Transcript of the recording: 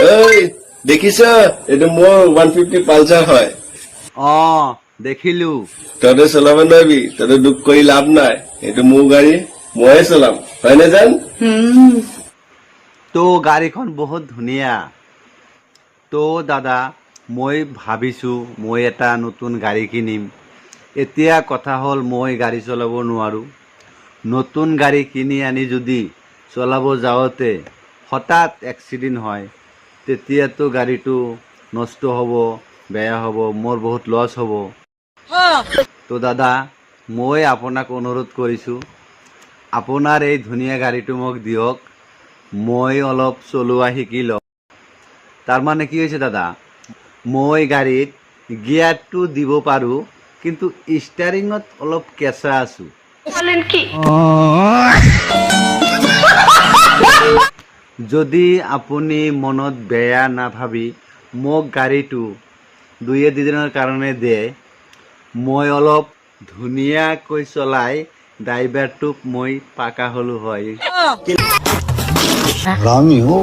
এই দেখিছ এইটো মোৰ 150 পালচাৰ হয় দেখিলো তহঁতে চলাব নোৱাৰিবি তহঁতে দুখ কৰি লাভ নাই এইটো মোৰ গাড়ী ময়ে চলাম হয়নে জান তো গাড়ীখন বহুত ধুনীয়া তো দাদা মই ভাবিছো মই এটা নতুন গাড়ী কিনিম এতিয়া কথা হ'ল মই গাড়ী চলাব নোৱাৰো নতুন গাড়ী কিনি আনি যদি চলাব যাওঁতে হঠাৎ এক্সিডেণ্ট হয় তেতিয়াতো গাড়ীটো নষ্ট হ'ব বেয়া হ'ব মোৰ বহুত লছ হ'ব তো দাদা মই আপোনাক অনুৰোধ কৰিছোঁ আপোনাৰ এই ধুনীয়া গাড়ীটো মোক দিয়ক মই অলপ চলোৱা শিকি লওঁ তাৰমানে কি হৈছে দাদা মই গাড়ীত গিয়াৰটো দিব পাৰোঁ কিন্তু ষ্টাৰিঙত অলপ কেঁচা আছোঁ যদি আপুনি মনত বেয়া নাভাবি মোক গাড়ীটো 2-3 দিনৰ কাৰণে দিয়ে মই অলপ ধুনীয়াকৈ চলাই ড্ৰাইভাৰটোক মই পাকা হ'লো হয় हरामी हो